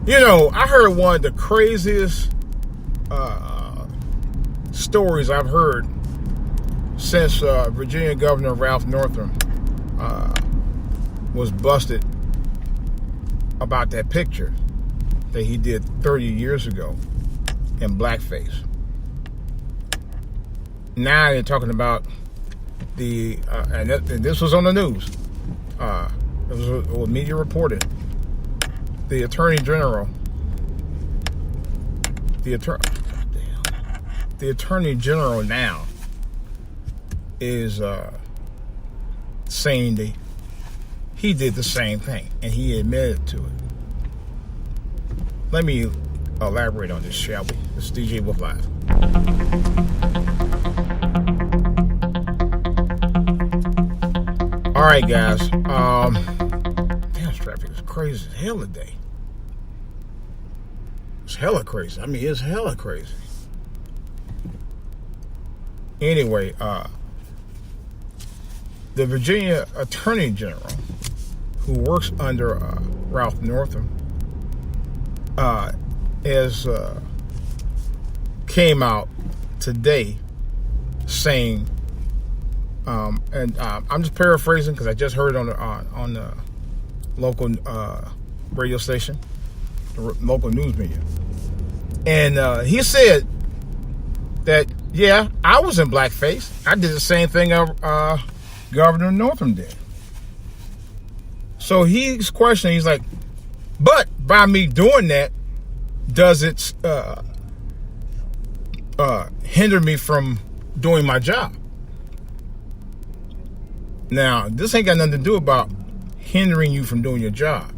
You know, I heard one of the craziest stories I've heard since Virginia Governor Ralph Northam was busted about that picture that he did 30 years ago in blackface. Now they're talking about and this was on the news. It was media reported. The Attorney General, the Attorney General now is saying that he did the same thing and he admitted to it. Let me elaborate on this, shall we? This is DJ Wolf Live. All right, guys. Damn, traffic is crazy as hell today. It's hella crazy. I mean, it's hella crazy. Anyway, the Virginia Attorney General, who works under Ralph Northam, came out today saying, and I'm just paraphrasing because I just heard it on the local radio station, the local news media, and he said that, yeah, I was in blackface. I did the same thing Governor Northam did. So he's questioning. He's like, but by me doing that, does it hinder me from doing my job? Now, this ain't got nothing to do about hindering you from doing your job.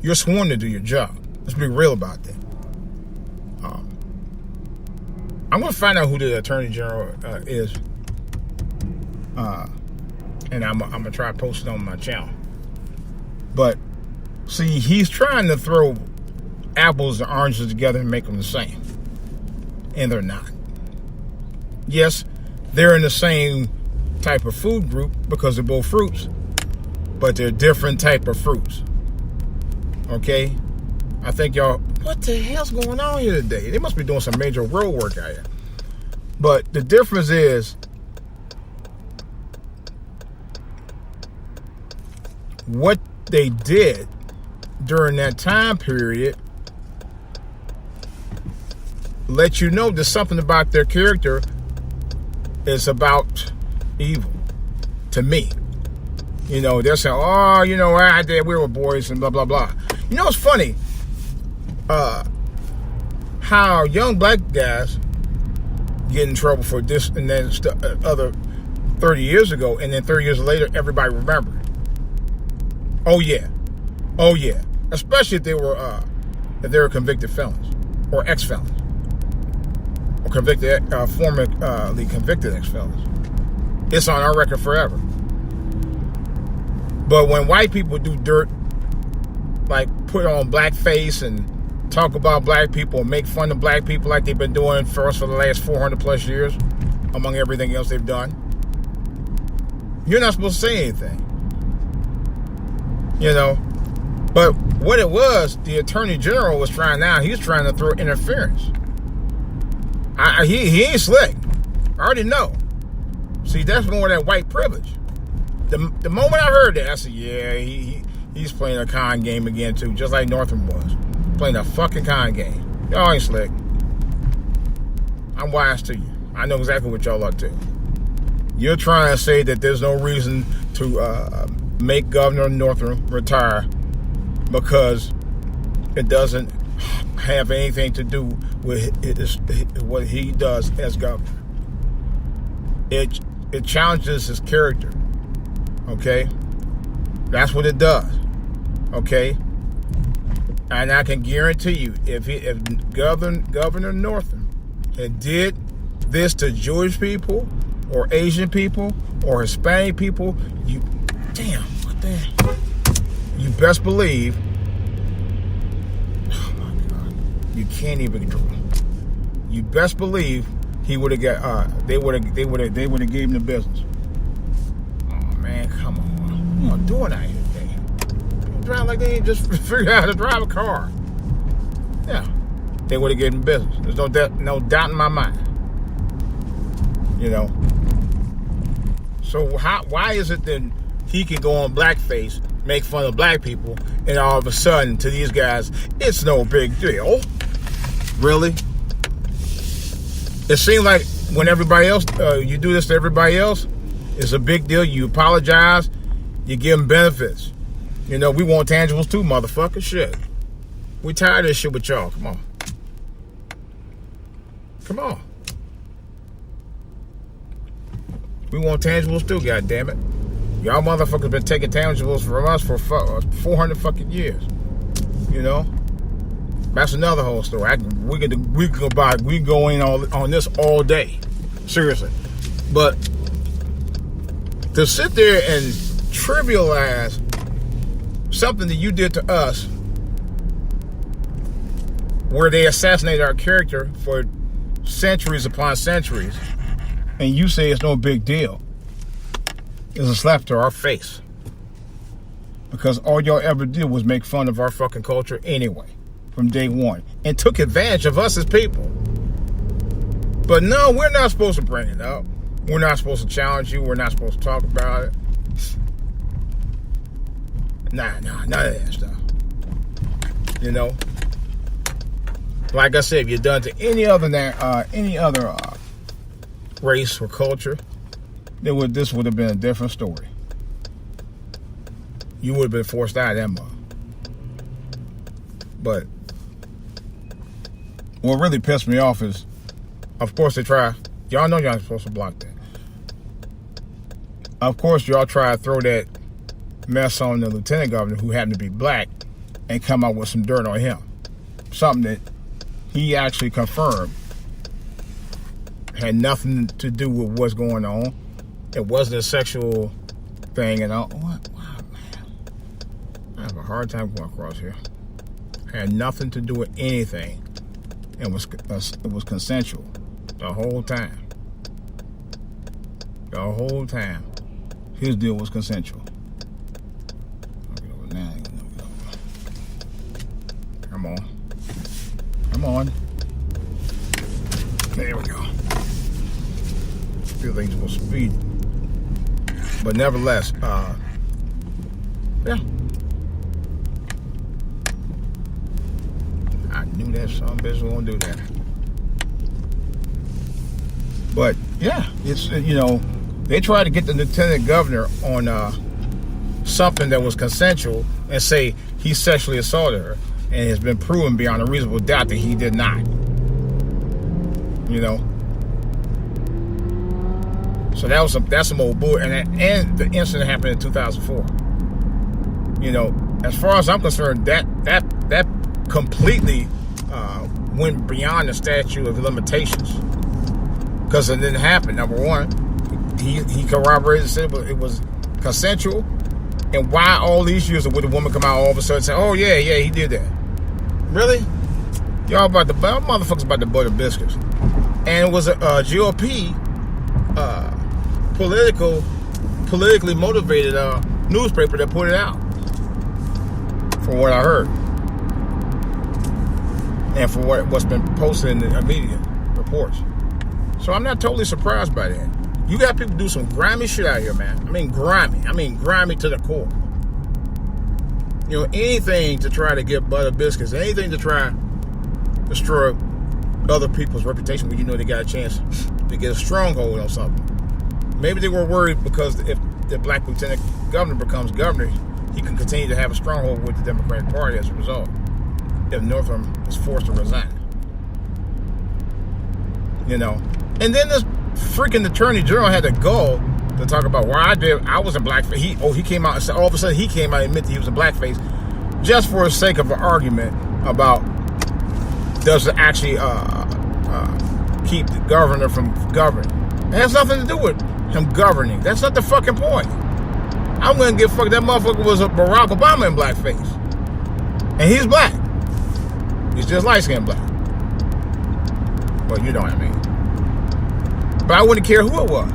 You're sworn to do your job. Let's be real about that. I'm going to find out who the Attorney General is. And I'm going to try to post it on my channel. But, see, he's trying to throw apples and oranges together and make them the same. And they're not. Yes, they're in the same type of food group because they're both fruits, but they're different type of fruits. Okay? I think y'all, what the hell's going on here today? They must be doing some major road work out here. But the difference is, what they did during that time period let you know there's something about their character is about evil to me. You know, they're saying, oh, you know, I did, we were boys and blah, blah, blah. You know, it's funny how young black guys get in trouble for this and then other 30 years ago, and then 30 years later, everybody remembered. Oh, yeah. Oh, yeah. Especially if they were convicted felons or ex-felons or convicted, formerly convicted ex-felons. It's on our record forever. But when white people do dirt, like put on blackface and talk about black people and make fun of black people like they've been doing for us for the last 400 plus years, among everything else they've done, you're not supposed to say anything. You know? But what it was, the Attorney General was trying now, he's trying to throw interference. He ain't slick. I already know. See, that's more of that white privilege. The moment I heard that, I said, yeah, he's playing a con game again, too, just like Northam was. Playing a fucking con game. Y'all ain't slick. I'm wise to you. I know exactly what y'all are to. You're trying to say that there's no reason to make Governor Northam retire because it doesn't have anything to do with what he does as governor. It challenges his character. Okay? That's what it does. Okay? And I can guarantee you, if Governor Northam had did this to Jewish people or Asian people or Hispanic people, you best believe, oh my God, you can't even draw. You best believe he would have got, they would have gave him the business. Oh man, come on. What am I doing out here today? People drive like they ain't just figured out how to drive a car. Yeah, they would have given business. There's no doubt in my mind. You know. So why is it that he can go on blackface, make fun of black people, and all of a sudden to these guys, it's no big deal? Really? It seems like when everybody else, you do this to everybody else, it's a big deal. You apologize, you give them benefits. You know, we want tangibles too, motherfucker. Shit. We tired of this shit with y'all. Come on. Come on. We want tangibles too, goddammit. Y'all motherfuckers been taking tangibles from us for 400 fucking years. You know? That's another whole story. We can go in on this all day. Seriously. But to sit there and trivialize something that you did to us, where they assassinated our character for centuries upon centuries, and you say it's no big deal, is a slap to our face. Because all y'all ever did was make fun of our fucking culture anyway, from day one, and took advantage of us as people. But no, we're not supposed to bring it up. We're not supposed to challenge you. We're not supposed to talk about it. Nah, none of that stuff. You know? Like I said, if you're done to any other race or culture, this would have been a different story. You would have been forced out of that mug. But what really pissed me off is, of course they try. Y'all know y'all ain't supposed to block that. Of course y'all try to throw that mess on the lieutenant governor, who happened to be black, and come out with some dirt on him. Something that he actually confirmed had nothing to do with what's going on. It wasn't a sexual thing and all. What? Wow, man. I have a hard time going across here. Had nothing to do with anything. It was consensual the whole time. The whole time. His deal was consensual. Come on. Come on. There we go. Few things will speed. But nevertheless, yeah. I knew that some bitch was gonna do that. But yeah, it's, you know, they tried to get the lieutenant governor on something that was consensual and say he sexually assaulted her, and it's been proven beyond a reasonable doubt that he did not. You know, so that's some old bull, and the incident happened in 2004. You know, as far as I'm concerned, that completely went beyond the statute of limitations, because it didn't happen. Number one, he corroborated and said it was consensual, and why all these years would a woman come out all of a sudden and say, "Oh yeah, he did that"? Really? Y'all motherfuckers about to butter biscuits. And it was a GOP politically motivated newspaper that put it out, from what I heard, and from what's been posted in the media reports. So I'm not totally surprised by that. You got people do some grimy shit out here, man. I mean grimy to the core. You know, anything to try to get butter biscuits, anything to try to destroy other people's reputation when you know they got a chance to get a stronghold on something. Maybe they were worried because if the black lieutenant governor becomes governor, he can continue to have a stronghold with the Democratic Party as a result, if Northam is forced to resign. You know, and then this freaking attorney general had the gall to talk about why I was in blackface. He came out and said, all of a sudden he came out and admitted he was in blackface, just for the sake of an argument about does it actually keep the governor from governing. It has nothing to do with him governing. That's not the fucking point. I'm gonna give fuck that motherfucker was a Barack Obama in blackface, and he's black. He's just light-skinned black. Well, you know what I mean. But I wouldn't care who it was.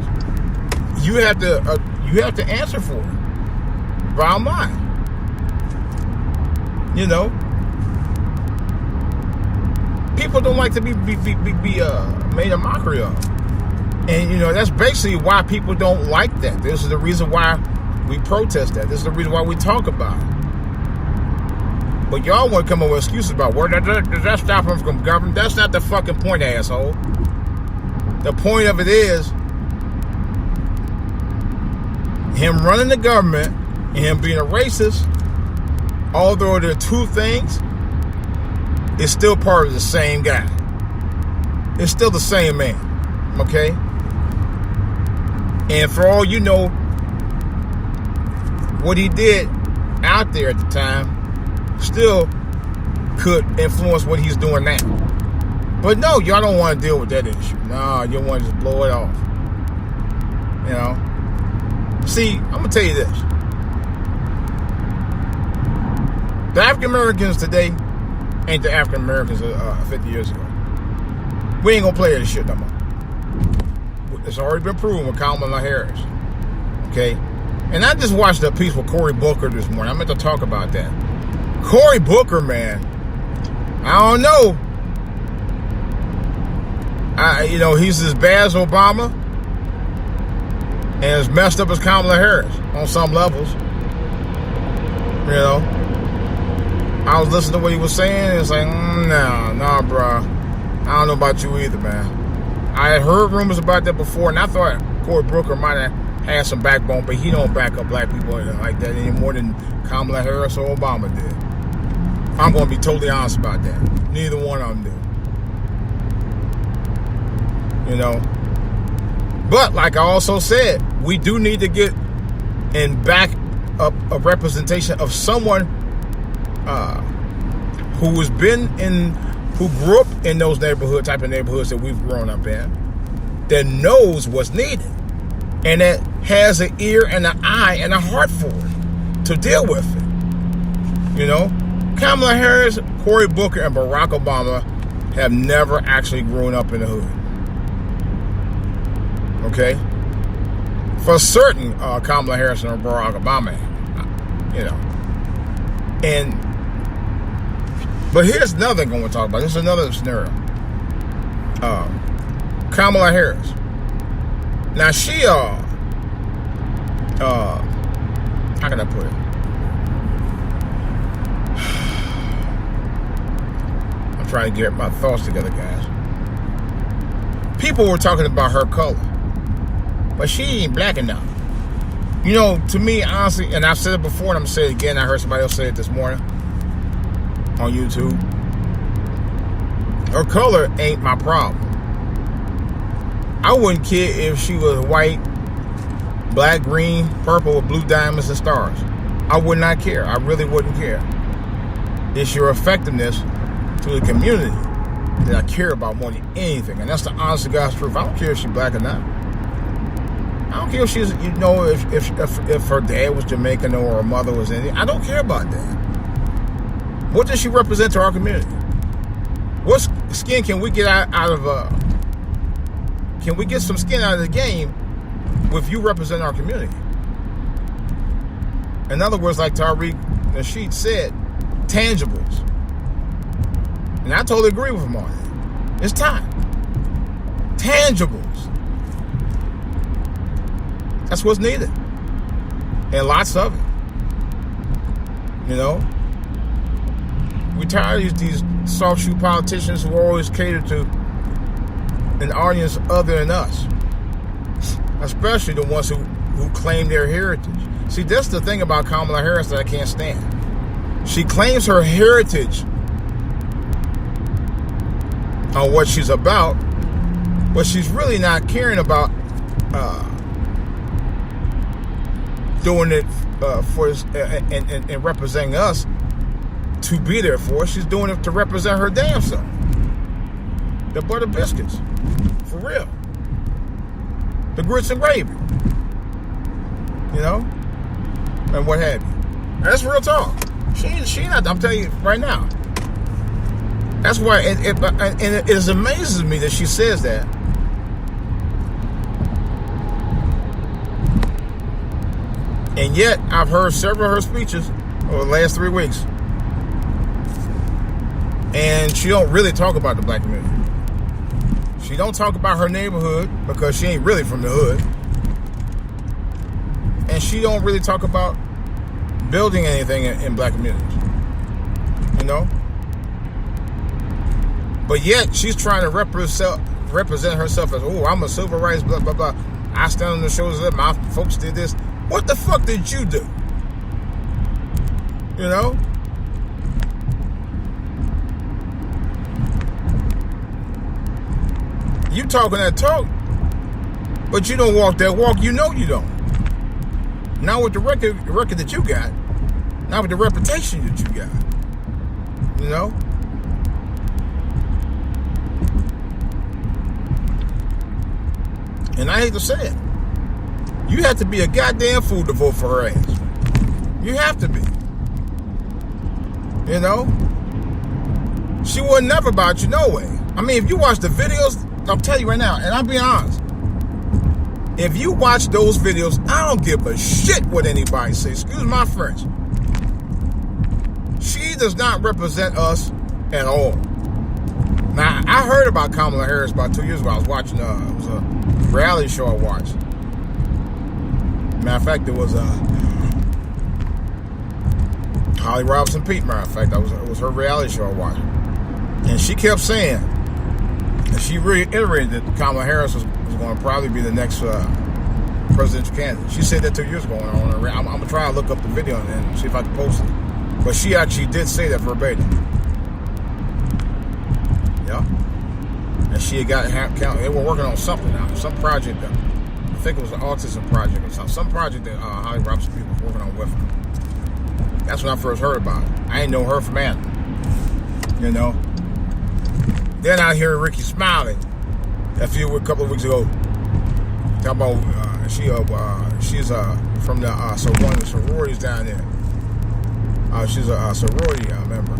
You have to answer for it. Bottom line. You know. people don't like to be made a mockery of. And, you know, that's basically why people don't like that. This is the reason why we protest that. This is the reason why we talk about it. But y'all want to come up with excuses about, well, does that stop him from governing? That's not the fucking point, asshole. The point of it is him running the government and him being a racist, although they're two things, it's still part of the same guy. It's still the same man. Okay? And for all you know, what he did out there at the time still could influence what he's doing now. But no, y'all don't want to deal with that issue. No, you want to just blow it off. You know? See, I'm going to tell you this. The African Americans today ain't the African Americans 50 years ago. We ain't going to play this shit no more. It's already been proven with Kamala Harris. Okay? And I just watched a piece with Cory Booker this morning. I meant to talk about that. Cory Booker, man. I don't know. You know, he's as bad as Obama and as messed up as Kamala Harris on some levels. You know? I was listening to what he was saying. It's like, nah, bro. I don't know about you either, man. I had heard rumors about that before, and I thought Cory Booker might have had some backbone, but he don't back up black people like that any more than Kamala Harris or Obama did. I'm going to be totally honest about that. Neither one of them do. You know? But, like I also said, we do need to get and back up a representation of someone who grew up in those type of neighborhoods that we've grown up in, that knows what's needed, and that has an ear and an eye and a heart for it to deal with it. You know, Kamala Harris, Cory Booker, and Barack Obama have never actually grown up in the hood. Okay, for certain, Kamala Harris and Barack Obama, you know, But here's another thing I want to talk about. This is another scenario. Kamala Harris. Now she, how can I put it? I'm trying to get my thoughts together, guys. People were talking about her color, but she ain't black enough. You know, to me, honestly, and I've said it before, and I'm going to say it again. I heard somebody else say it this morning on YouTube. Her color ain't my problem. I wouldn't care if she was white, black, green, purple, with blue diamonds and stars. I would not care. I really wouldn't care. It's your effectiveness to the community that I care about more than anything. And that's the honest to God's truth. I don't care if she's black or not. I don't care if she's, you know, if her dad was Jamaican or her mother was Indian. I don't care about that. What does she represent to our community? What skin can we get out of? Can we get some skin out of the game with you representing our community? In other words, like Tariq Nasheed said, tangibles. And I totally agree with him on that. It's time. Tangibles. That's what's needed. And lots of it. You know? We're tired of these soft shoe politicians who always cater to an audience other than us. Especially the ones who claim their heritage. See, that's the thing about Kamala Harris that I can't stand. She claims her heritage on what she's about, but she's really not caring about doing it for and representing us to be there for. She's doing it to represent her damn self. The butter biscuits, for real. The grits and gravy, you know, and what have you. That's real talk. She not. I'm telling you right now. That's why, and it amazes me that she says that. And yet, I've heard several of her speeches over the last 3 weeks. And she don't really talk about the black community. She don't talk about her neighborhood because she ain't really from the hood. And she don't really talk about building anything in black communities. You know? But yet, she's trying to represent herself as, oh, I'm a civil rights, blah, blah, blah. I stand on the shoulders of my folks did this. What the fuck did you do? You know? You talking that talk, but you don't walk that walk. You know you don't. Not with the record that you got. Not with the reputation that you got. You know? And I hate to say it. You have to be a goddamn fool to vote for her ass. You have to be. You know? She was never about you, no way. I mean, if you watch the videos, I'll tell you right now, and I'll be honest. If you watch those videos, I don't give a shit what anybody says. Excuse my French. She does not represent us at all. Now, I heard about Kamala Harris about 2 years ago. I was watching, it was a reality show I watched. Matter of fact, it was Holly Robinson Peete, matter of fact. It was her reality show I watched. And she kept saying, and she reiterated that Kamala Harris was going to probably be the next presidential candidate. She said that 2 years ago. I'm going to try to look up the video and see if I can post it. But she actually did say that verbatim. Yeah. And she had got they were working on something now, some project. I think it was an autism project or something. Some project that Holly Robinson Peete was working on with her. That's when I first heard about it. I ain't know her from Adam. You know? Then I hear Ricky Smiley a couple of weeks ago talking about she's from the one of the sororities down there. She's a sorority member.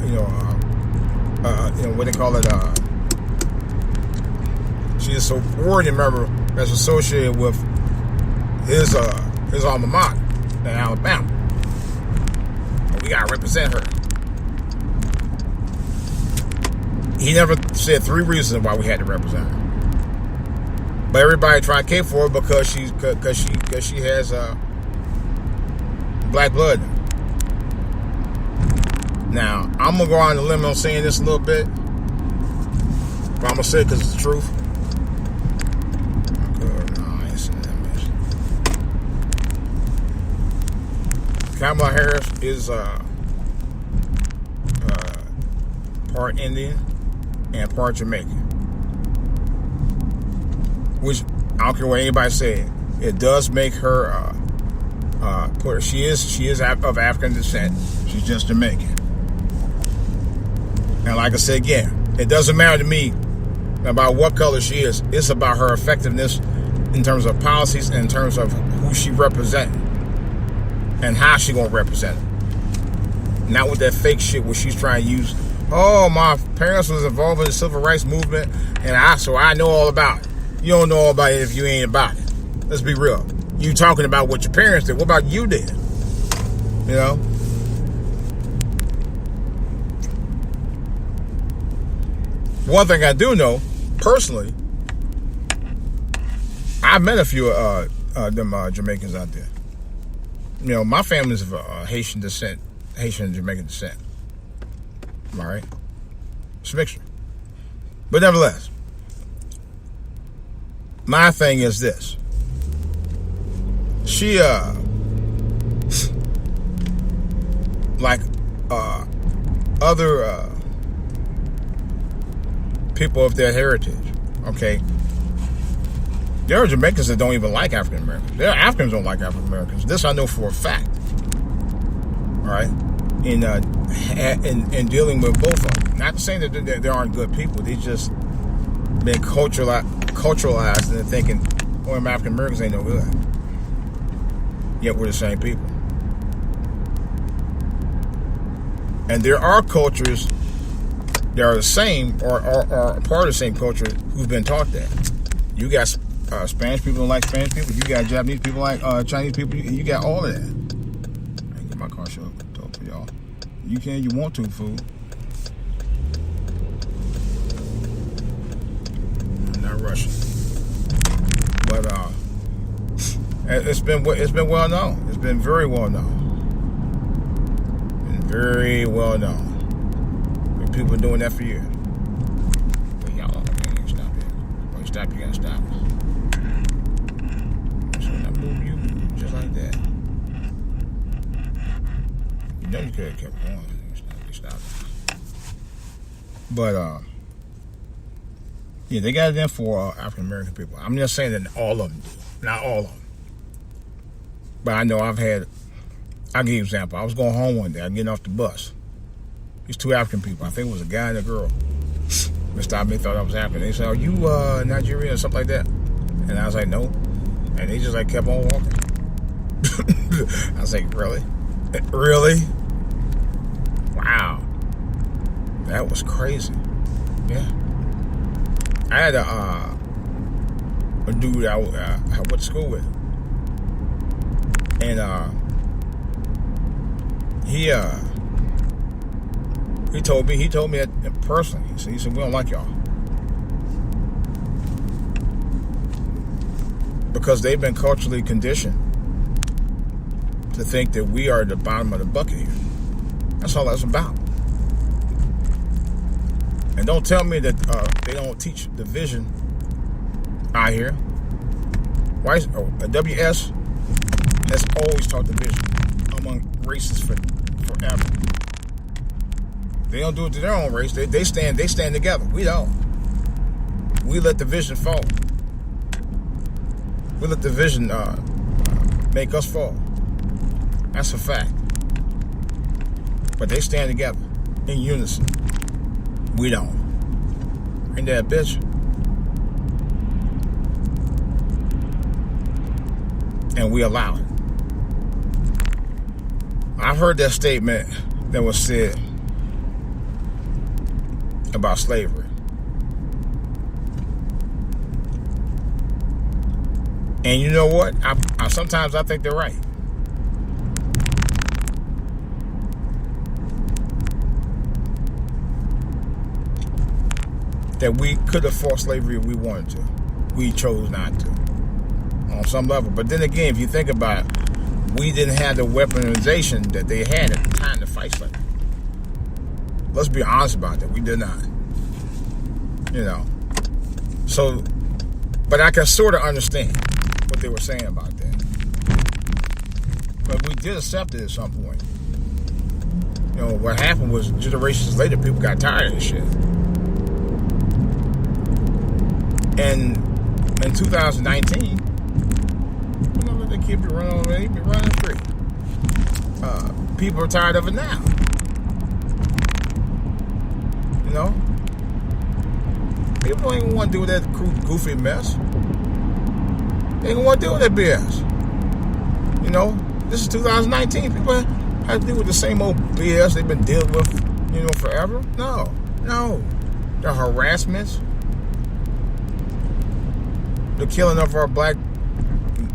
You know what they call it. She's a sorority member that's associated with his alma mater in Alabama. We gotta represent her. He never said 3 reasons why we had to represent her. But everybody tried to cape for her because she has black blood. Now, I'm gonna go on the limb on saying this a little bit, but I'm gonna say it because it's the truth. Kamala Harris is part Indian and part Jamaican, which I don't care what anybody says. It does make her she is of African descent. She's just Jamaican. And like I said again, it doesn't matter to me about what color she is. It's about her effectiveness in terms of policies and in terms of who she represents and how she gonna represent it. Not with that fake shit where she's trying to use, oh, my parents was involved in the civil rights movement and so I know all about it. You don't know all about it if you ain't about it. Let's be real. You talking about what your parents did. What about you did? You know? One thing I do know, personally, I've met a few them Jamaicans out there. You know, my family's of Haitian descent, Haitian and Jamaican descent. All right? It's a mixture. But nevertheless, my thing is this. She, like other people of their heritage, okay? There are Jamaicans that don't even like African Americans. There are Africans that don't like African Americans. This I know for a fact. All right, in dealing with both of them. Not saying that there aren't good people. They just been culturalized into thinking, oh, African Americans ain't no good. Yet we're the same people. And there are cultures that are the same or are part of the same culture who've been taught that. You got Spanish people don't like Spanish people. You got Japanese people like Chinese people. You got all of that. I can get my car shut up for y'all. You can, you want to, fool. It's been well known. It's been very well known. Very well known. People been doing that for years. But y'all can't stop it. When you stop, you gotta stop. So when I move, you move just like that. You know you could have kept going. You stop. But yeah, they got it in for African American people. I'm just saying that all of them do, not all of them. But I know I'll give you an example. I was going home one day. I'm getting off the bus. These two African people. I think it was a guy and a girl. They stopped me, thought I was African. They said, "Are you Nigerian or something like that?" And I was like, "No." And they just like kept on walking. I was like, "Really? Really? Wow, that was crazy." Yeah. I had a dude I went to school with, and he told me that personally. He said, "We don't like y'all because they've been culturally conditioned to think that we are at the bottom of the bucket here." That's all that's about. And don't tell me that they don't teach division out here. Why? WS has always taught division among races forever. They don't do it to their own race. They stand together. We don't. We let the vision fall. We let the vision make us fall. That's a fact. But they stand together in unison. We don't. Ain't that a bitch? And we allow it. I've heard that statement that was said about slavery. And you know what? I sometimes I think they're right. That we could have fought slavery if we wanted to. We chose not to. On some level. But then again, if you think about it, we didn't have the weaponization that they had at the time to fight slavery. Let's be honest about that. We did not. You know. So, but I can sort of understand what they were saying about that. But we did accept it at some point. You know, what happened was generations later, people got tired of this shit. And in 2019, you know, let the kid be running over there, he be running free. People are tired of it now. You know? People don't even want to do that goofy mess. They don't want to deal with that BS. You know? This is 2019. People have to deal with the same old BS they've been dealing with, you know, forever. No. The harassments. The killing of our black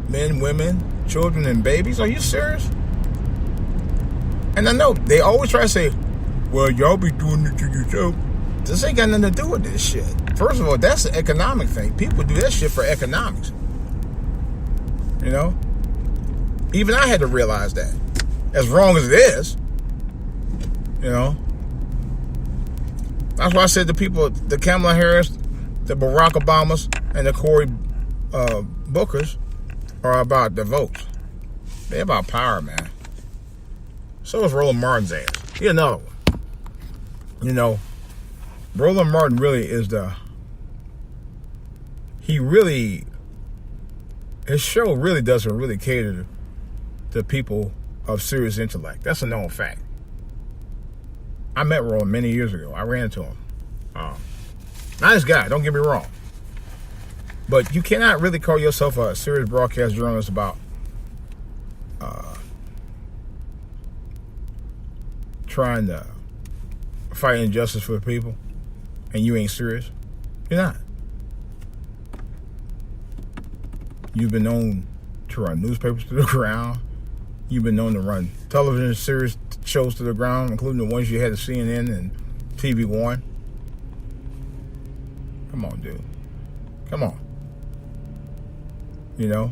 men, women, children, and babies. Are you serious? And I know they always try to say, well, y'all be doing it to yourself. This ain't got nothing to do with this shit. First of all, that's an economic thing. People do that shit for economics. You know? Even I had to realize that. As wrong as it is. You know? That's why I said to people, the Kamala Harris, the Barack Obamas, and the Cory Bookers are about the votes. They're about power, man. So is Roland Martin's ass. He another one. You know, Roland Martin really is his show really doesn't really cater to people of serious intellect. That's a known fact. I met Roland many years ago. I ran into him. Nice guy, don't get me wrong. But you cannot really call yourself a serious broadcast journalist about trying to fight injustice for the people, and you ain't serious. You're not. You've been known to run newspapers to the ground. You've been known to run television series shows to the ground, including the ones you had at CNN and TV One. Come on, dude. Come on. You know?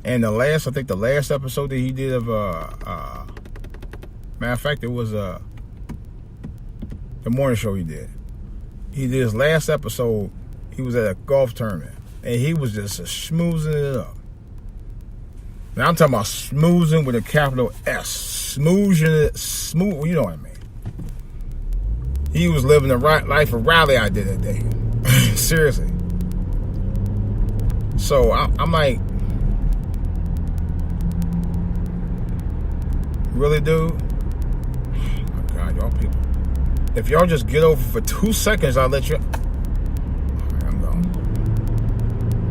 And I think the last episode that he did of matter of fact, it was the morning show he did. He did his last episode. He was at a golf tournament, and he was just schmoozing it up. Now I'm talking about smoozing with a capital S, smoozing it, smooth. You know what I mean? He was living the right life of Riley I did that day. Seriously. So I'm like, really, dude? Oh my God, y'all people. If y'all just get over for 2 seconds, I'll let you. Right, I'm gone.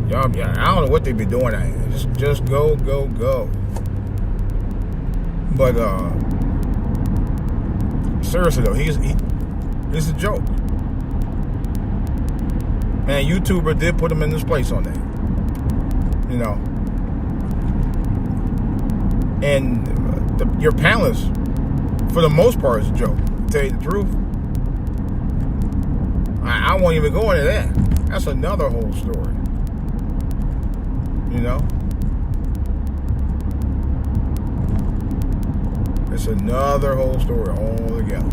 Y'all, I don't know what they be doing out here. Just go. But seriously though, it's a joke. Man, YouTuber did put him in this place on that. You know. And your panelists, for the most part, is a joke. To tell you the truth. I won't even go into that. That's another whole story. You know? It's another whole story altogether.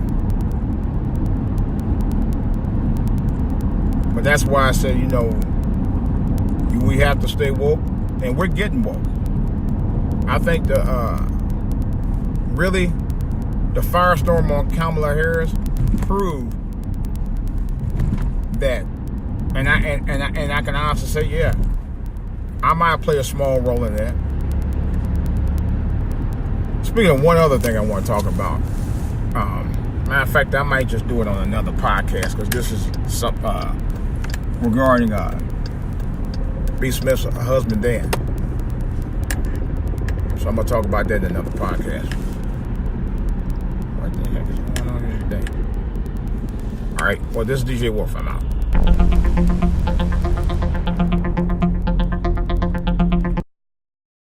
But that's why I say, you know, we have to stay woke, and we're getting woke. I think really, the firestorm on Kamala Harris proved that, and I can honestly say, yeah, I might play a small role in that. Speaking of one other thing I want to talk about, matter of fact, I might just do it on another podcast because this is some regarding B. Smith's husband Dan. So I'm gonna talk about that in another podcast. What the heck is going on here today? All right. Well, this is DJ Wolf. I'm out.